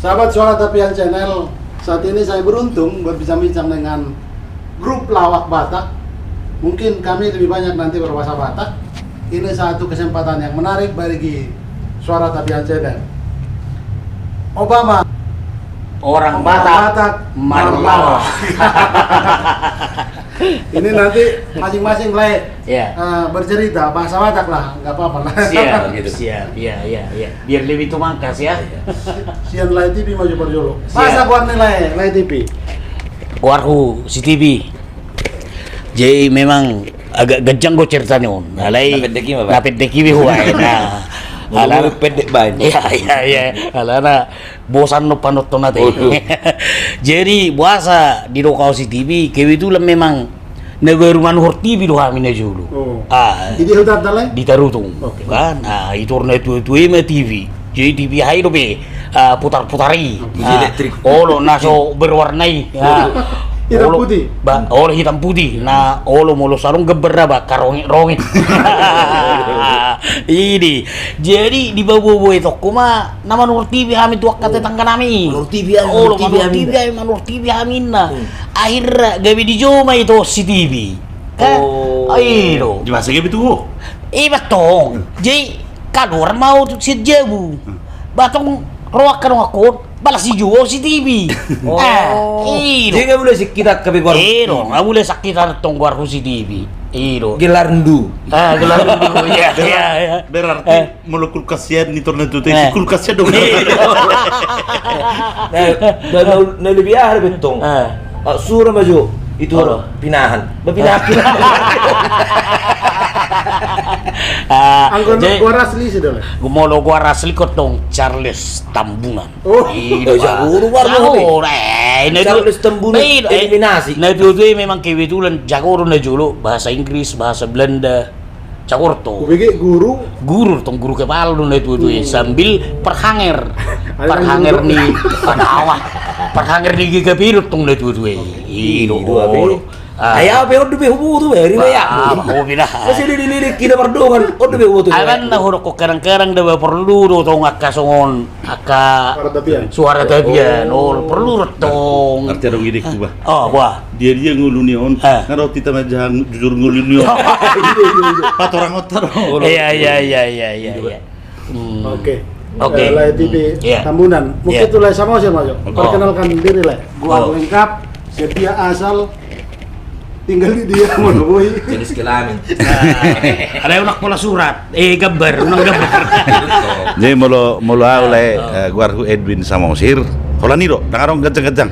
Sahabat Suara Tapian Channel, saat ini saya beruntung buat bisa bincang dengan grup lawak Batak. Mungkin kami lebih banyak nanti berbahasa Batak. Ini satu kesempatan yang menarik bagi Suara Tapian Channel. Obama, orang Batak, marlawak. Ini nanti masing-masing mulai bercerita bahasa Batak lah, nggak apa-apa lah. Siap, gitu. Siap, iya. Biar lebih tumangkas ya. Sian Lai TV maju berjolo. Bahasa kuat nilai Lai TV. Kuarku si TV. Jadi memang agak gejang go ceritanya on. Alai napet deki be huai. Nah, alana pendek banyak. Iya. Alana bosan no panot nate. Jadi bahasa di lokal si TV kewe itu memang negara manuhur TV do kami na julu. Ini udah dalai? Ditarutung. Kan? Itu orna itu ema TV. Jadi TV hai do be putar-putari. Elektrik. Olo naso berwarnai. Hitam putih. Olo hitam putih. Nah, olo molo sarung geberna ba karongit. Ini. Jadi di bawah itu kuma nama Nur TV kami tuak kata tangga nami. Nur TV Manur TV aminna. Akhirnya gabi di Joma itu si TV. Kan? Ayo. Di masa gitu tuh. Batong. Jadi kalor mau si Jabu. Batong roak kan aku balas si Juo si TV. Jadi nggak boleh kita ke Bogor. Nggak boleh sakitan tongguar si TV. Gelarndu. Gelarndu. Iya. Berarti mau kulkasian di torna itu kulkasnya dong. Nah lebih ahli betong. Suruh maju itu pinahan. Anggon gua asli sih dong. Gumolo gua asli kotong Charles Tambungan. Jago Charles Tambungan eliminasi. Nah itu memang kebetulan jago na julu bahasa Inggris, bahasa Belanda. Cakorto. Bagi guru kepala na itu sambil perhanger nih panawah. Perhanger nih gigapirut tong na itu. Ayah apa yang udah behubu tuh ya, riwayat. Mau bilang. Masih dilirik kita berdua udah behubu tuh. Akan nah huruf kok kadang-kadang dah perlu do tong akka songon akka suara tapian. Perlu tong. Artinya dong gini kubah. Wah. Dia nguluni on. Ngaro kita majang jujur nguluni on. Pat orang otar. Iya. Oke. Lai TV Tambunan. Mungkin itu Lai sama sih Mas. Perkenalkan diri Lai. Gua lengkap, setia asal tinggal di dia Monoboy. Jenis kelamin. Ada unak pola surat. Gambar. Jadi molo oleh guarku Edwin Samosir. Kalau nih dok, dengarong gajang.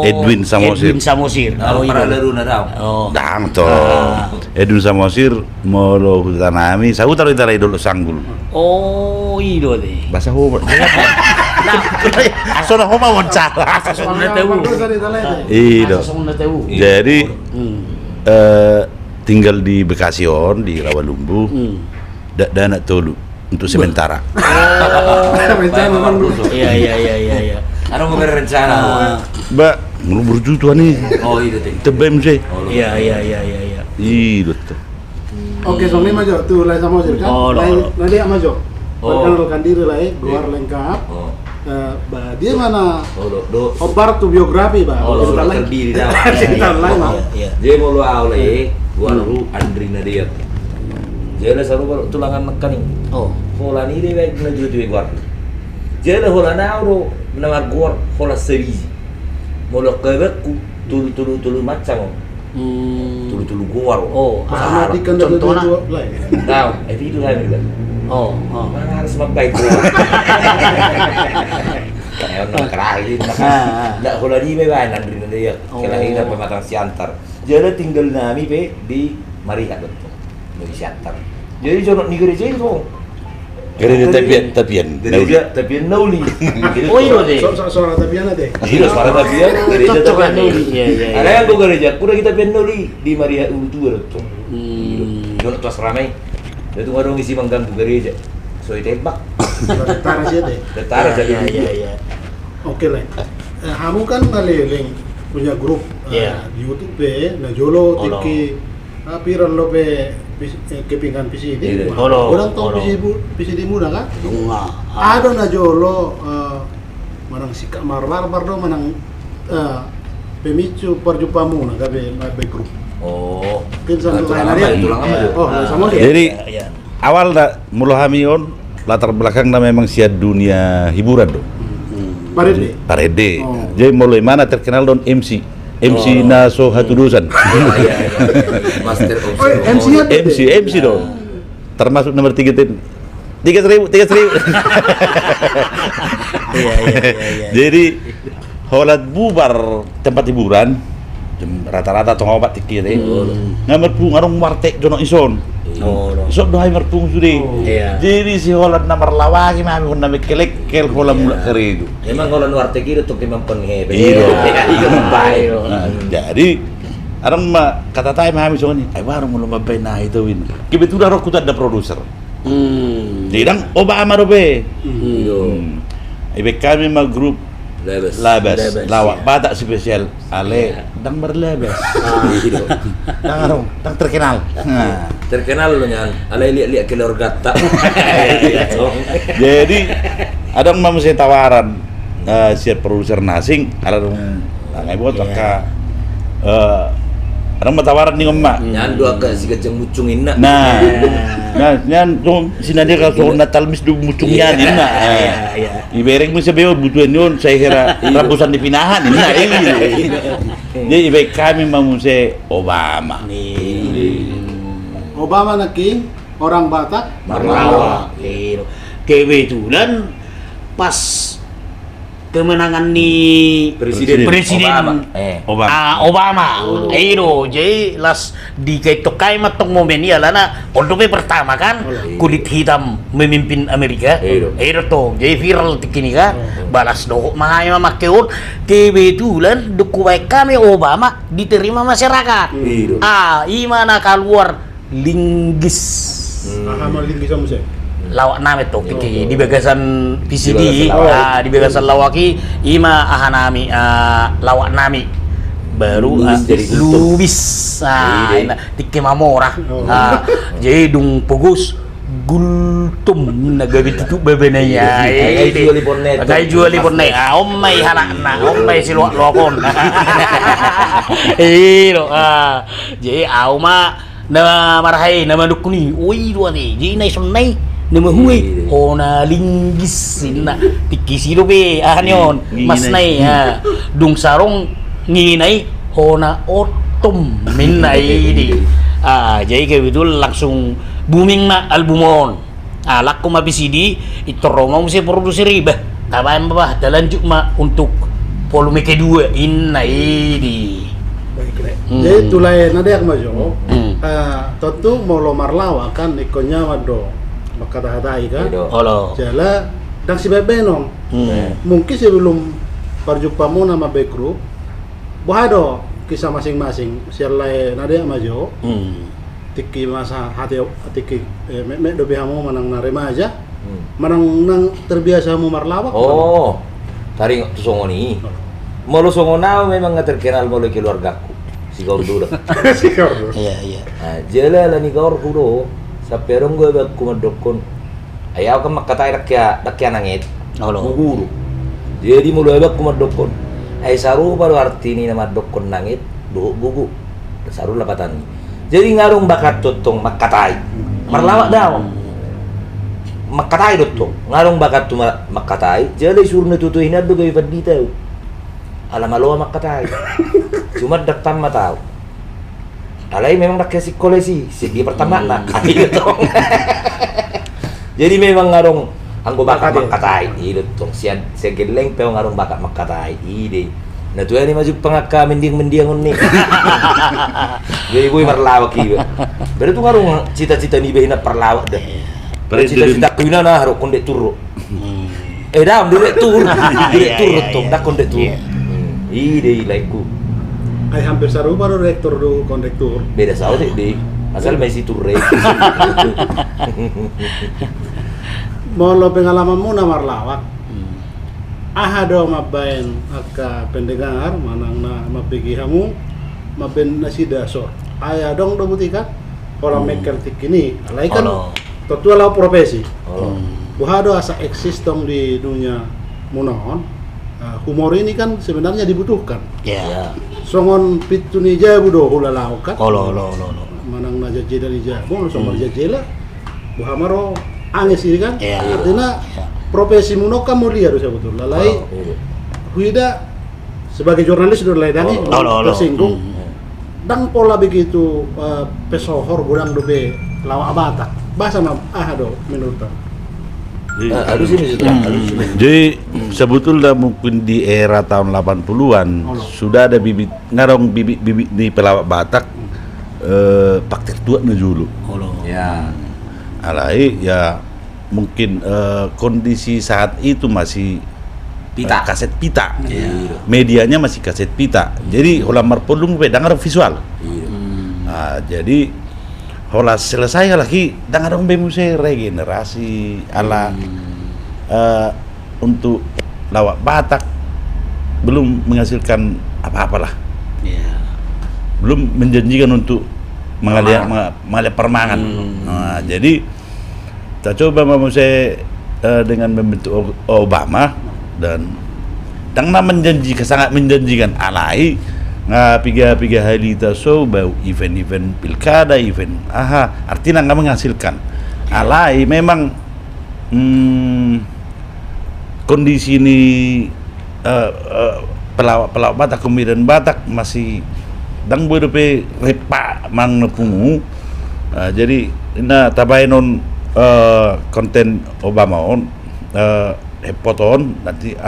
Edwin Samosir. Para leru na daw. Dang to. Edwin Samosir molo hutanami. Saya taruh itarai dulu sanggul. Iyo deh. Bahasa Homa. Asal Homa wawancara. Iya. Jadi tinggal di Bekasi di Rawalumbu. Dana tolu untuk sementara. Iya. Ano mo berencana? Mbak, ngelubur juta nih. Itu deh. Tebem sih. Iya. Iya tuh. Oke, soalnya Majo tuh Lai sama kan. Nanti Majo. Perkenalkan diri Lai, luar lengkap. Dia mana? Obar tuh biografi, Bang. Sudah terdiri dah. Cerita lain, Bang. Dia mau lu awalnya, gua lu Andri Nadia. Jadi selalu tulangan nekaning. Hola ni dia baik menuju tu gua. Jadi hola na ro menawar gua hola sebizi. Molo kebeku tulu macam. Tulu gua ro. Sama di kandang itu Lai. Tahu, itu lah ni. Mana harus makai gua. Kayak orang kerahin, nggak hola ni baik Andri Nadia. Kelahiran pematang Siantar. Jadi tinggal nami di Marihat betul. Dari Siantar. Jadi jono ni gereja itu. Gereja tapian. Gereja tapian Nauli. Iyo deh. Suara tapian deh. Iya, suara tapian gereja tapian Nauli. Iya. Ada yang gua gereja, kuda kita tapian Nauli di Maria Ulutua itu. Jono tuas ramai. Itu ngadong isi mengganggu gereja. So ditembak. Tentara sih deh. Tentara jadi. Iya. Oke Lai. Kamu kan kalian punya grup di YouTube na Jolo Tiki piran lo pe kepingan PCD. Orang tahu PCD muda kan? Ada na Jolo manang sikap barbar do manang pemicu perjumpamu na gabe grup. Oh. Mungkin sama lain Tulang hari. apa? Oh, sama dia. Jadi awal mula kami on latar belakang memang siap dunia hiburan dong. Parede. Oh. Jadi mulai mana terkenal don MC Naso Hatudusan. Master of MC dong. Termasuk nomor 3.000. Iya. Jadi holat bubar tempat hiburan rata-rata tong obat tiki teh. Ngamar pung arung wartek jono ison. Sok doai merpung sudah. Jadi si holat nomor lawagi mami pun nami kelek holat mulak keridu. Emang holat wartek itu tuh kimam penghebe. Iya. Jadi arang ma kata tay mami soni, ay warung mulai mabay na itu win. Kebetulan aku tuh ada produser. Jadi dang Obama robe. Ibe kami mah grup Labas, lawak Batak spesial, ale dang berlabas. Dang terkenal. Terkenal lo nyan, ale lihat keluarga gata. Jadi ada yang mau saya tawaran siap produser nasing, ada yang buat ka ada yang tawaran nih emak. Nyan dua ke si keceng mucungin nak. Nah, nyan tuh sini dia kalau Natal mis du mucungnya ini nak. Ibereng mesti beo butuhin yon saya kira rambusan dipinahan ini. Jadi ibe kami mau saya Obama. Obama naki orang Batak Marlawak. Kebetulan pas kemenangan ni Presiden Obama. Ayo, jadi las di kaitokai matong momen ini alana untuk pertama kan kulit hitam memimpin Amerika. Ayo to, jadi viral tikini kan. Balas doh mahanya makeun kebetulan dukuai kami Obama diterima masyarakat. Imana keluar linggis. Mau linggis sama saya. Lawak nami to di bagasan PCD di bagasan lawaki ima ahanami lawak nami baru lubis ina tike mamora jadi dung pogus gultum nagabi tutup bebenanya kay juali ponne ommay hanakna ommay si luwakon jadi auma na marahay na manukuni uy duani jadi nay sunnay nama hui ona linggis na tikisido be ahanyon mas nay dung sarong nginay ona otom minay di jadi kayak gitu langsung booming na albumon laku mabisidi itu romong mesti produser iba tabayan ba dalan cuma untuk volume kedua inay di jadi tulai nade yang majo tentu mau lomar lawa kan ikonnya wado makata-hatai kan jala dan si bebenong mungkin sebelum perjumpamu nama backgroup bahado kisah masing-masing sialai nade yang majo tiki masa hati tiki me dobe hamu manang narema aja manang nang terbiasa mu marlawak taring songoni molo songona memang nggak terkenal molo keluargaku si gaur dulu iya jela lah ni gaur kudo sa perong gue bag kumadokon ayaw ka makatay dakya nangit guru jadi mulai bag kumadokon ay saru baru artini na madokon nangit gugu saru lapatan jadi ngarong bakat tutong makatay marlawak daw makatay dotong ngarong bakat tu makatay jadi suruh na tutuhin na do gay paditaw alam aloa makatay cuma daktam mataw alay memang nak kasih kolesi segi pertama nak gitu jadi memang ngarong anggo bakat makatai itu tong sian segeleng peu ngarong bakat makatai ide na tuwa ni maju pangaka mendiang uni jadi boy marlawak iba beru tu ngarong cita-cita ni behina perlawak dah cita-cita kuina na haro konde turu daam direk tur tong dak konde tur ide ilaiku ay hampir saru baru rektor do kondektur beda sao deh asal masih turre mau lo pengalamanmu na marlawak do mabain aka pendengar manang na mapigi hamu maben nasi dasor aya dong do butika orang mekel tikini alai kan totua lau profesi buhado asa eksis dong di dunia munon humor ini kan sebenarnya dibutuhkan. Ya. Songon pitu nija budo hula laukat. Lo. Manang na jajela nija. Bon somar jajela. Buhamaro angis ini kan. Iya. Artinya profesi muno kan mulia dosa betul. Lalai huida sebagai jurnalis sudah ladani tersinggung. Dan pola begitu pesohor gudang dobe lawak Batak. Bahasa do menurut. Harus ini Jadi sebetulnya mungkin di era tahun 80-an sudah ada bibit di pelawak Batak Paktir tua dulu. Ya. Alai ya mungkin kondisi saat itu masih Pita. kaset pita. Medianya masih kaset pita. Jadi hola marpolung dengar visual. Nah, jadi hola selesai lagi dengar musik regenerasi ala untuk lawak Batak belum menghasilkan apa-apalah. Belum menjanjikan untuk mengalir permangan. Nah, jadi kita coba musik dengan membentuk Obama dan sangat menjanjikan alai piga hari so bau event pilkada artinya nggak menghasilkan alai memang kondisi ini pelawak Batak kemudian Batak masih dang berupa repa mang nepungu jadi tabai non konten Obama on poton nanti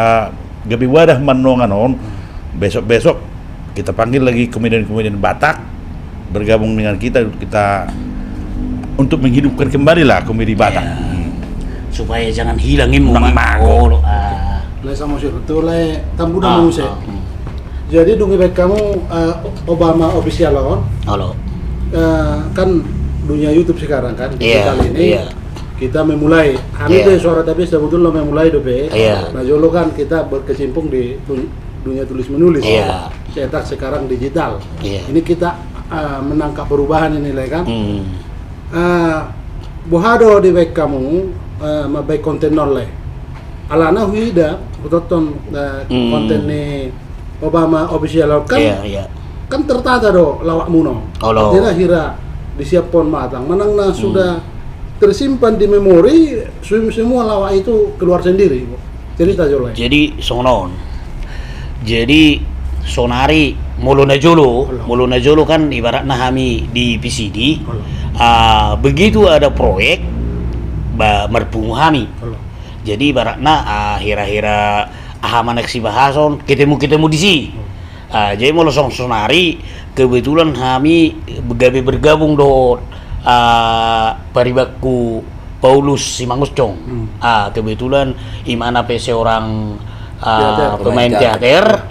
gabi wadah manongan on besok kita panggil lagi komedian Batak bergabung dengan kita untuk menghidupkan kembali lah komedi Batak supaya jangan hilangin Le sama sih betul le tambudan musik. Jadi dungi baik kamu Obama official on. Kan dunia YouTube sekarang kan kali ini kita memulai deh suara tapi sebetulnya memulai dobe. Nah jolo kan kita berkecimpung di dunia tulis menulis. Cetak sekarang digital. Ini kita menangkap perubahan ini kan. Bohado di baik kamu baik konten noleh. Alana huida beton konten ni Obama official kan. Kan tertata do lawak muno. Kira disiapkan matang. Manangna sudah tersimpan di memori semua lawak itu keluar sendiri. Cerita jolai. Jadi sonon. Jadi sonari muluna jolo kan ibaratnya kami di PCD. Begitu ada proyek merpungu kami. Jadi ibaratnya hira-hira manak si bahason ketemu di sini. Jadi mau sonari kebetulan kami bergabung do paribaku Paulus Simanguscong. Kebetulan imana seorang pemain teater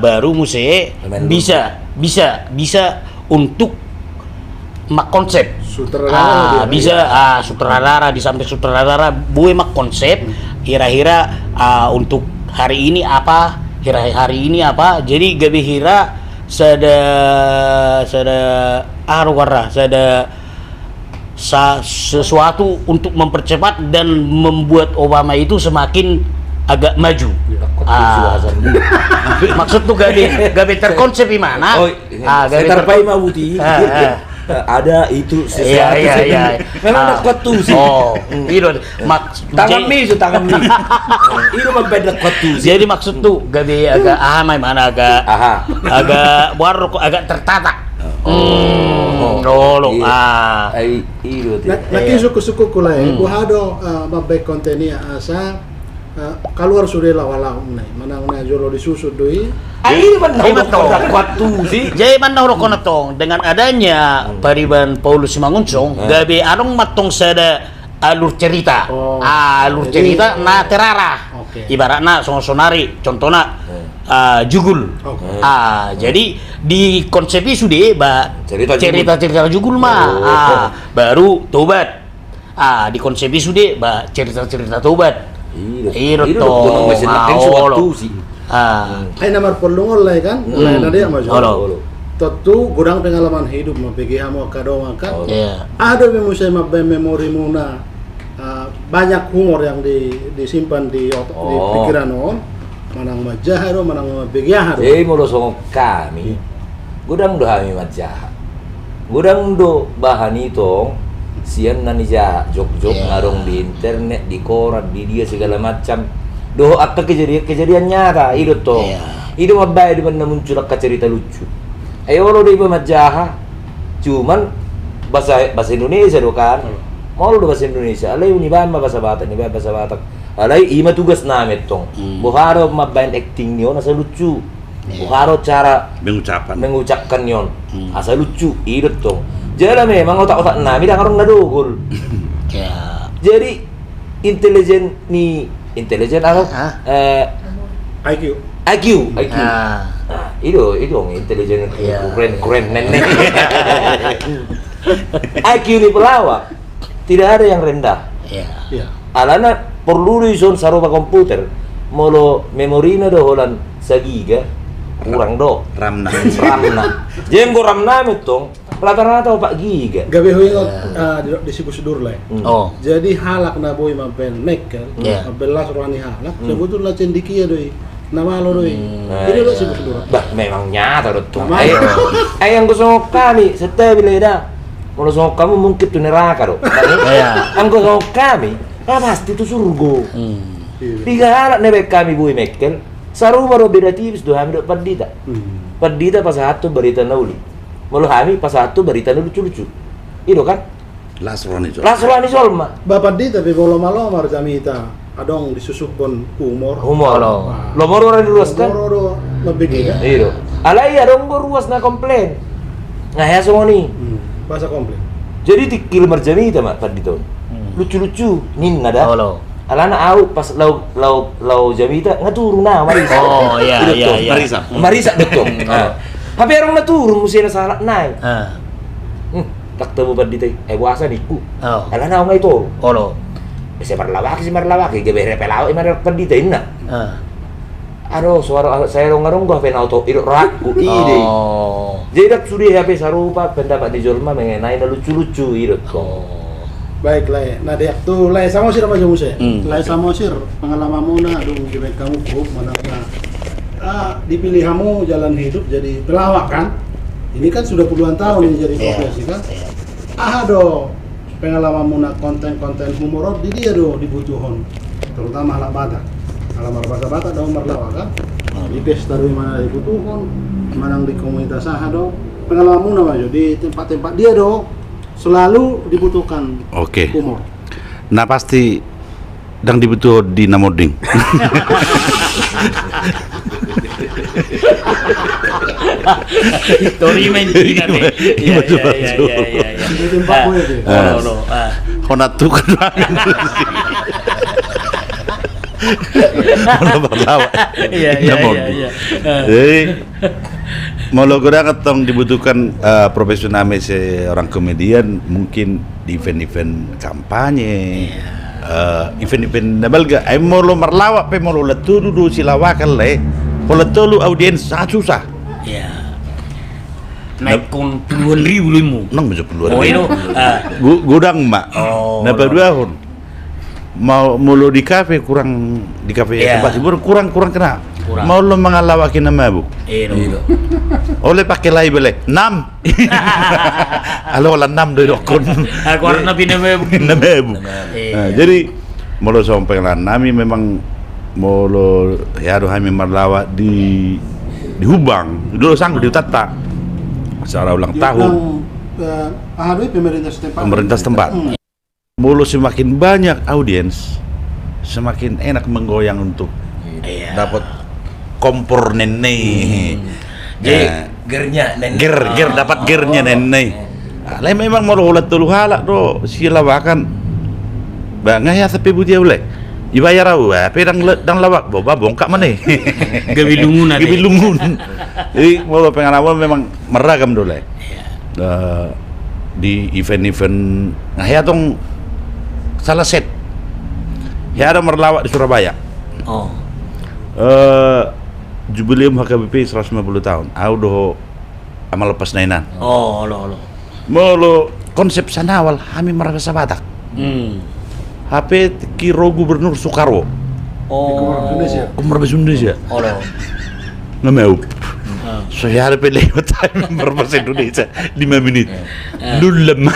baru musik bisa untuk mak konsep sutradara di samping sutradara buat mak konsep kira-kira untuk hari ini apa jadi gabe hira sada sesuatu untuk mempercepat dan membuat Obama itu semakin agak maju. Maksud tuh gabe terkonsep di mana? Gabe terpai mabuti. Ada itu sesuatu. Iya. Memang nak kuat sih. Itu tangan mi. Itu membeda kuat sih. Jadi maksud tuh gabe agak mana agak baru agak tertata. Laki suku-suku kulai, buhado mabek kontenia asa keluar sudah lawalang nih, manang na jolo disusut doi. Ini waktu sih. Jadi mana orang konotong dengan adanya Pariban Paulus Simanguncong, gabe arong matong sada alur cerita, alur cerita na terarah. Ibaratnya sonari, contohnya jugul. Jadi di konsepi sudah cerita jugul mah. Baru tobat. Di konsepi sudah cerita tobat. Itu suatu sih. Nomor pelungol lah kan, lain ada yang maju. Tentu gudang pengalaman hidup mempegi hamu kadong kan. Ada memori muna banyak humor yang disimpan di pikiran on. manang majaha do, manang begiaha do. Molo songok kami, gudang do kami majaha. Gudang do bahan itong sian nani jaha, jok-jok ngarong di internet, di koran, di dia segala macam. Do apa kejadian nyata, itu toh. Itu mabay di mana muncul cerita lucu. Ayo lo di majaha, cuman bahasa Indonesia do kan. Mau lo bahasa Indonesia, alay unibamba bahasa Batak. Alay ima tugas namin tong. Buharo mabayan acting niyo nasa lucu. Buharo cara mengucapkan yon. Asa lucu, itu tong. Jadi memang otak-otak namin dah karong nadugol. Jadi intelijen apa? IQ. Nah, itu intelijen keren nenek. IQ ni pelawak tidak ada yang rendah. Alana perlu dison sarupa komputer. Molo memorina do holan sagiga kurang do. Ramna. Jenggo ramna metong rata-rata 4 giga. Gabe hoyot di sibusudur lah. Jadi halak na boy maben mekel, belas rohani halak. Sebetulnya cendikia doi. Nama lo doi. Ini lo sibusudur. Bah, memang nyata do. Ayang gusto kami setiap bileda. Kalau songok kamu mungkin tuh neraka do. Anggo songok kami, pasti itu surga. Tiga anak nebek kami boy mekel. Saru baru beda tipis do kami do padita. Padita pas satu berita nauli. Malu kami pas satu berita lucu-lucu. Itu kan? Lasroni Solma. Bapak di tapi bolo malomar jamita. Adong disusupon humor. Lo moro orang ruas kan? Moro mabegi kan? Iyo. Alai adong ruas na komplain. Ngaya semua nih. Bahasa komplain. Jadi tikil marjamita mak padito. Lucu-lucu nin ada. Alana au pas lau jamita ngaturun na marisa. Marisa betul. Tapi orang naturun mesti na salah naik. Tak tahu padito buasa niku. Alana au ngai to. Si marlawaki gabe repelao imar padito inna. Aduh, suara saya rong-rong gua penau to iru raku ide. Jadi dak sudi HP sarupa pendapat di Jolma mengenai lucu-lucu iru ko. Baiklah, nah dia tuh lai samosir apa jomuse? Lai samosir pengalamanmu na dong gimana kamu kok mana dipilih kamu jalan hidup jadi pelawak kan? Ini kan sudah puluhan tahun ini jadi profesi kan? Pengalamanmu na konten-konten humor di dia do dibutuhkan, terutama anak Batak. Alamar bahasa Batak dong merlawak kan? Di pesta di mana dibutuhkan, mana di komunitas do. Pengalamanmu na di tempat-tempat dia do. Selalu dibutuhkan humor. Nah pasti dang dibutuh di Namoding. Tori mentina deh. Iya. Di tempat gue deh. Honatu kan. Iya. Jadi mau lo ketong dibutuhkan profesional seorang komedian mungkin di event-event kampanye, event-event nabalga. Mau lo merlawak, mau lo letulu do silawakan le, kalau letulu audiens sangat susah. Iya. Naik kon 2.000 limu. Nang bisa 2.000. Oh itu. Gudang mak. Napa 2 tahun. Mau lo di kafe kurang di kafe tempat hiburan kurang kena. Mau lo mengalawakin nama bu? Iya. Oleh pakai lay bele 6. Alo lah 6 dari dokon. Aku harus nabi nama bu. Jadi mau lo sampai lah nami memang mau lo ya do kami merlawak di Hubang dulu sanggup di Tata secara ulang tahun. Pemerintah setempat. Mulu semakin banyak audiens, semakin enak menggoyang untuk dapat kompor nenek. Jadi gernya nenek. Ger dapat gernya nenek. Lain memang mau ulat tulu halak do silawakan. Bangga ya tapi budia ulek. Dibayar au, tapi dang lawak boba bongkak mana? Gabilungun. Jadi mau pengalaman memang meragam dulu. Di event-event nah ya tong salah set. Ya ada merlawak di Surabaya. Jubileum HKBP 150 tahun. Audo amal lepas nainan. Lo. Molo konsep sanawal kami merasa Batak. HP Kiro Gubernur Soekarwo. Komor Indonesia. Komor bahasa Indonesia. Oh, no. Ngamau. Saya ada lewat time berbahasa Indonesia 5 menit. Lulem.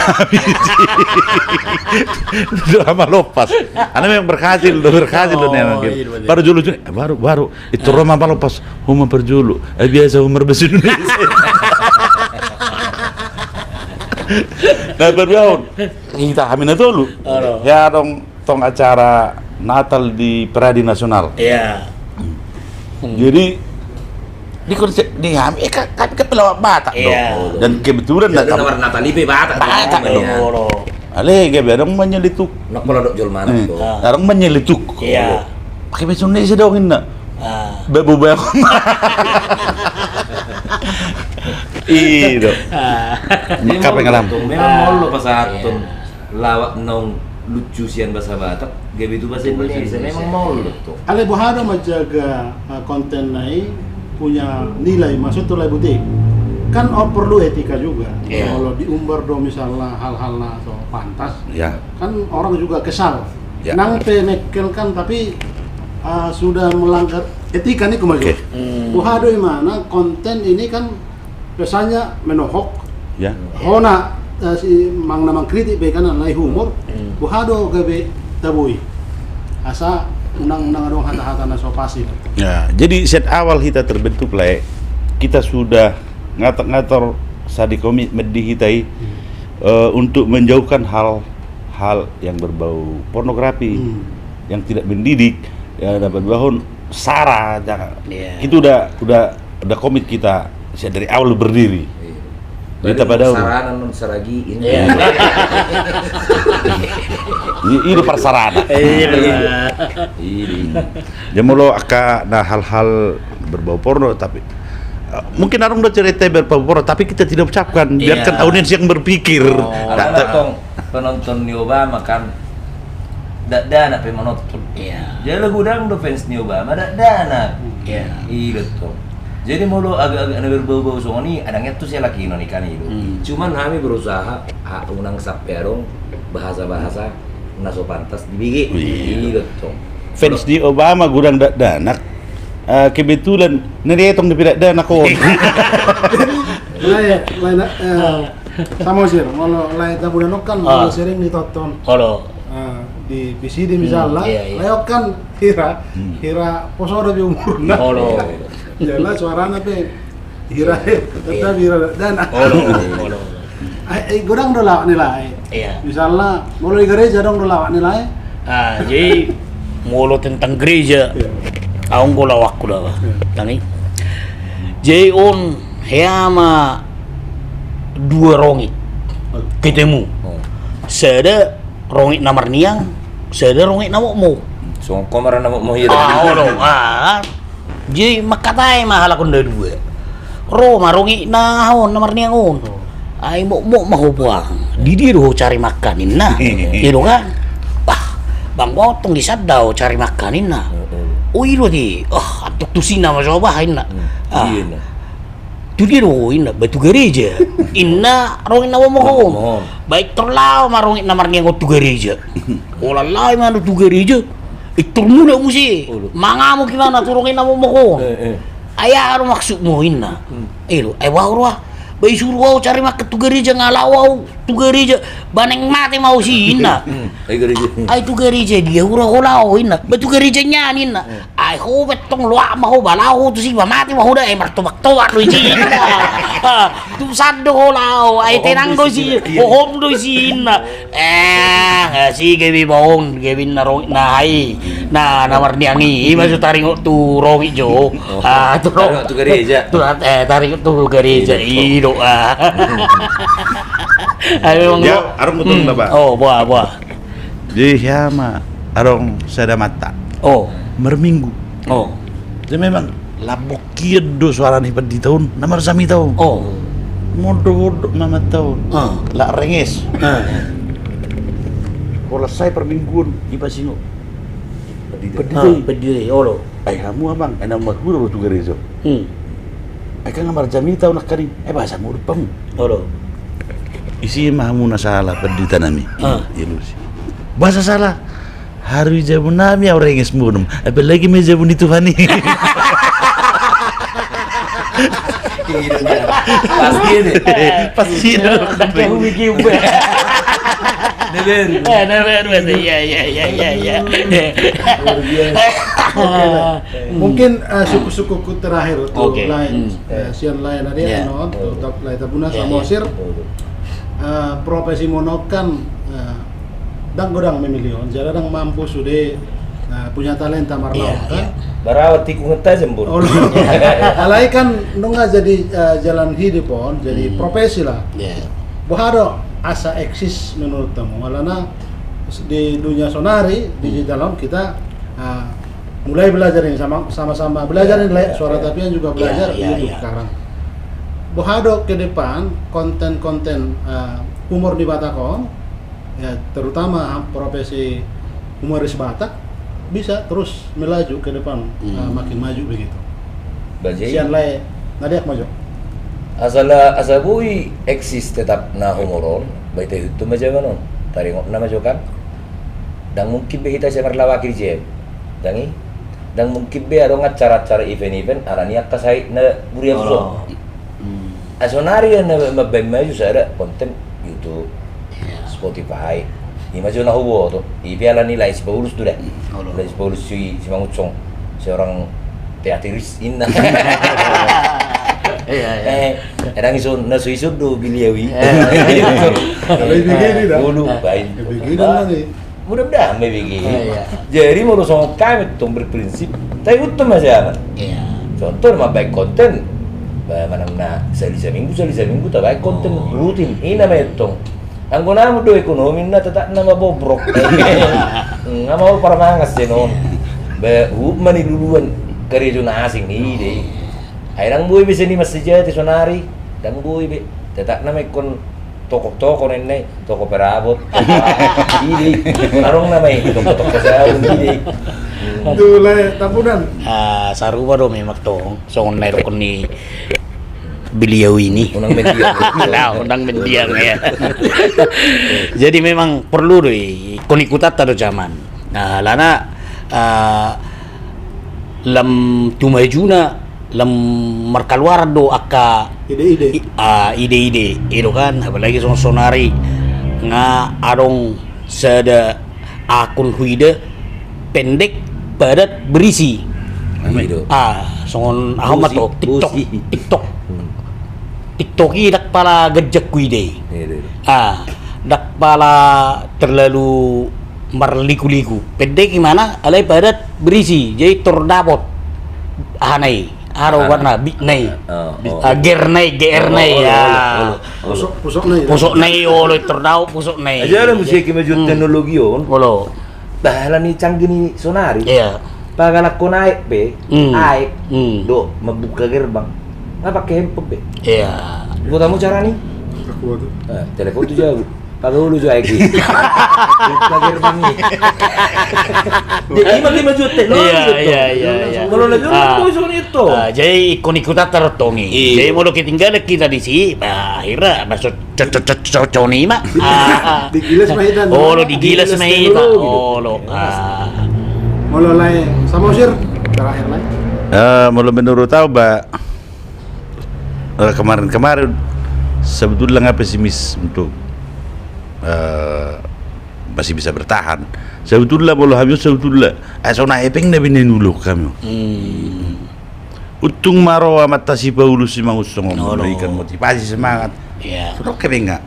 Lama lepas. Anda memang berhasil loh nih. Baru dulu baru itu Roma lepas Huma berjulu. Biasa Huma bahasa Indonesia. Nah berjauh kita hamil dulu. Ya tong acara Natal di Peradi Nasional. Iya. Jadi di konsep di kami kan pelawak Batak dong. Dan kebetulan Jadi nomor Natalipe Batak. Ale orang menyelituk. Nak pelodok jual mana tuh? Orang menyelituk. Iya. Pakai bahasa Indonesia dong ini. Babu. Itu. Maka pengalaman. Memang mau lo pas atun lawak nong lucu sian bahasa Batak, gak itu bahasa Indonesia. Memang mau lo tuh. Ale bohado menjaga konten naik punya nilai, maksud tuh butik. Kan perlu etika juga. Kalau diumbar do misalnya hal-hal atau pantas, kan orang juga kesal. Nang pemekel kan tapi sudah melanggar etika nih kemarin. Bohado mana konten ini kan biasanya menohok. Hona si mang kritik be kan nilai humor. Bohado gabe tabui. Asa undang-undang dong hata-hata nasopasi. Ya, jadi set awal kita terbentuk lah, kita sudah ngatur sadi komitmen di kita untuk menjauhkan hal-hal yang berbau pornografi, yang tidak mendidik, yang dapat bangun sara. Itu udah komit kita dari awal berdiri. Kita pada sarana non saragi ini. Ini persarana. Dia mulu hal-hal berbau porno tapi mungkin orang udah cerita berbau porno tapi kita tidak ucapkan, biarkan audiens yang berpikir. Penonton New Obama kan dana penonton. Jadi lagu dang do fans New Obama dana. Iya tuh. Jadi mulu agak-agak berbau-bau soal ini adanya tuh saya laki nonikan itu. Cuman kami berusaha unang saperong bahasa-bahasa naso pantas dibikin. Iya tuh. Fans di Obama gudang danak. Kebetulan neretong dipidak danak ko. Lain sama sih, kalau lain tabu danok kan sering ditonton. Kalau di PCD misalnya, lewat kan hira poso lebih umurna. Jelas suaranya pe hira tetap hira dan gudang do lawak nilai. Misalnya mulai gereja dong do lawak nilai. Jadi mulu tentang gereja. Aung ko lawak ko dah. Tangi. Jadi on hema dua rongit ketemu. Sada rongit namar niang, sada rongit namok mo. So komaran namok mo hira. Jadi makatai mahal akong dua. Marongi nahon namar niang on. Ay mo mahupuang. Di do cari makanin na. Ilo kan? Bang Botong di sadaw cari makanin na. Ilo di. Atuk tusina masobahin na. Tudi ro ina batu gereja. Inna rongit na mo ko. Baik terlaw marongit namar niang tu gereja. Olalay man tu gereja. Iturmo na mo si. Mga mo gimana turungin na mo ko. Aya aro maksud mo ina. Ilo ay wawra. Bay suruh cari mak tu gereja ngalawaw tu gereja baneng mati mau si ina. Ay tu gereja dia ura-uraw ina. Batu gereja nya ina. Ay ho betong luak mau balaw tu si mati mau dah martobak-tobak lu si. Tu sado law ay tenang do si. Ohom do si ina. Si gebi baon gebi narong na ay. Na namar niangi maksud taring tu rowi jo. Tu gereja. Tu taring tu gereja ino. Ayo Ya, arong betul Bapak. Buah. Jadi sama arong sada mata. Merminggu. Jadi memang labokir do suara nih di tahun nomor sami tahun. Modo mama tahun. La renges. Kalau saya permingguan iba singo. Pedih. Olo. Ay kamu abang, enam mahur tu gereja. Eka ngamar jami tahu nak karim. Bahasa murid pam. Isi mahamu na salah pendita nami. Ilusi. Bahasa salah. Harus jamu nami orang yang sembuh, apalagi menjamu di Tuhan ini. Pasti ini. Pasti Tapi aku bikin Never. Iya. Mungkin suku-suku terakhir tuh Oke. lain sian lain ada Yeah. non tetap lain tabuna Samosir profesi monokan dang godang memilion jadi dang mampu sudah punya talenta marlau kan Barawat tiku ngeta jembur. oh alai kan nunga jadi jalan hidup on jadi profesi lah bahado asa eksis menurut kamu malana di dunia sonari di dalam kita mulai belajar ini sama-sama belajar ini suara tapian juga belajar YouTube sekarang. Bahado ke depan konten-konten humor di Batakon ya terutama profesi humoris Batak bisa terus melaju ke depan makin maju begitu. Bajai. Sian lai nadiak maju. Asa bui eksis tetap na humoron, baik itu macam mana? Tari na maju kan? Dan mungkin be kita semar lawaki je. Dan mungkin be ada acara-acara event-event arani akka sai na buria so. Asonari na mabay maju sada konten YouTube, Spotify. Ini maju na hubo to. Ibiala nila is Paulus tu dah. Is Paulus si Mangucong, seorang teateris inna. Kadang iso na suisud do biliawi. Lebih begini dah. Bulu baik. Begini nih. Mudah-mudahan begini. Jadi menurut saya kami itu berprinsip, tapi itu masih contoh mah baik konten, mana selisa minggu tak baik konten rutin. Ini namanya itu. Anggo namu do ekonomi na tetap nama bobrok. Nggak mau permangas jenon. Mani duluan kerja asing nih deh. Airang bui bisa ni masih jadi sonari dan bui be tetap nama ikon toko nenek toko perabot ini tarung nama itu toko kesehatan ini Dulai tapunan. Saruba do memang tong songon naik kon ni beliau ini unang media undang mendiang ya. Jadi memang perlu deh kon ikutat tado zaman. Nah, lana lam tumajuna lam markaluar do akka ide-ide itu kan apalagi sonari nga arong sada akun huide pendek padat berisi songon ahmat to TikTok dak pala gejek kuide dak pala terlalu marliku-liku pendek gimana alai padat berisi jadi terdapot anai aro warna big nai ger nai ya pusok nai olo terdau pusok nai aja lah musik kemajuan teknologi on olo bahala ni canggih ni sonari pagalak ko naik be aik do membuka gerbang nggak pakai handphone be gua kamu cara nih telepon tuh jauh pakai dulu juga Eki buka gerbang nih jadi makin maju teknologi kalau lagi orang itu jadi ikut-ikutan tertongi jadi mau ketinggalan kita di sini akhirnya masuk cocok-cocok mak digilas mahitan digilas mahitan molo lain Samosir terakhir lain molo menurut tahu kemarin sebetulnya nggak pesimis untuk masih bisa bertahan. Sebetulnya kalau habis sebetulnya asona epeng na binenulu kami. Utung maro amat tasi Paulus si mangusong memberikan motivasi semangat. Sudah kebe enggak?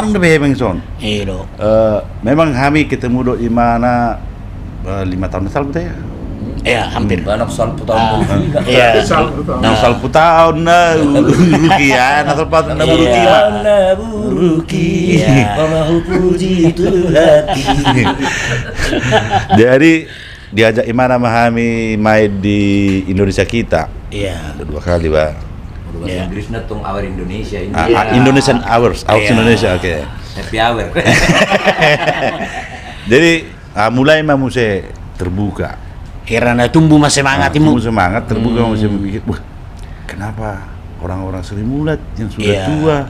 Orang lebih epeng son. Memang kami ketemu do di mana 5 tahun betul ya? Hampir. Anak salpu tahun salpu tahun na buruki ya, nasal tahun na buruki mah. Buruki, mau puji hati. Jadi diajak Imana Mahami main di Indonesia kita. Dua kali, Pak. Inggris natung Hour Indonesia ini. Indonesian Hours Indonesia, oke. Happy Hour. Jadi mulai muse terbuka. Karena tumbuh masih semangat tumbuh semangat terbuka masih berpikir, wah kenapa orang-orang Sri Mulat yang sudah tua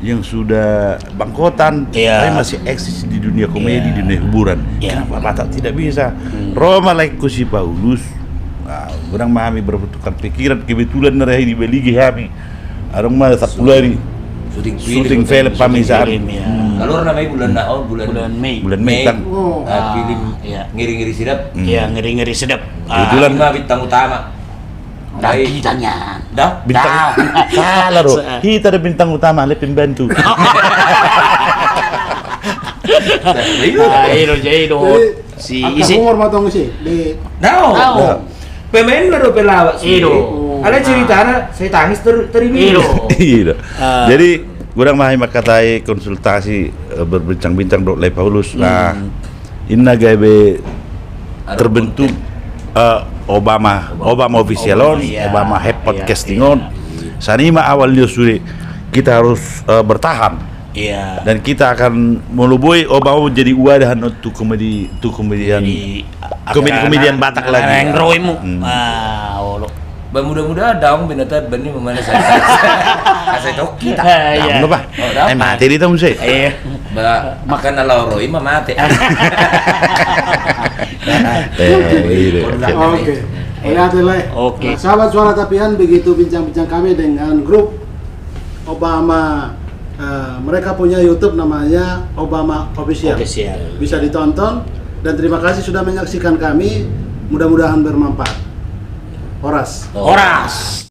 yang sudah bangkotan, Iya. tapi masih eksis di dunia komedi, Iya. di dunia hiburan. Iya. Kenapa Batak tidak bisa? Roma like si Paulus, orang memahami bertukar pikiran, kebetulan narahi di beligi kami. Orang mah tak pulari syuting film pamisahan. ya. Kalau namanya bulan Bulan Mei. Bulan Mei tang. Oh. film Iya. ngiri-ngiri sedap. Iya, ngeri-ngeri sedap. Kebetulan- Lima bintang utama. Lagi tanya. Dah. Bintang salah bro. Kita ada bintang utama, le pembantu. Jaido. Jadi, Si angka isi. humor matong sih di Tahu. Tahu. Pemain baru pelawak sih. Ido. Ada ceritanya saya tangis terimi. Ido. Iya. Jadi kurang mahal makatai konsultasi berbincang-bincang dok Le Paulus. Nah, inna gabe terbentuk Obama official on, iya, Obama head iya, podcasting iya. on. Sanima awalnya sudah kita harus bertahan Iya. dan kita akan melubui Obama jadi wadah untuk komedian komedian Batak lagi. Yang roimu. Hmm. Mudah-mudahan daung binatang benih memana saya. Saya toki tak. Iya. Kamu apa? Oh, dah. Mati di tamu sih. Iya. Makan ala roi mah mati. Oke. Lihat lah. Oke. Nah, sahabat Suara Tapian, begitu bincang-bincang kami dengan grup Obama. Mereka punya YouTube namanya Obama Official. Official. Bisa ditonton dan terima kasih sudah menyaksikan kami. Mudah-mudahan bermanfaat. Horas. Oras.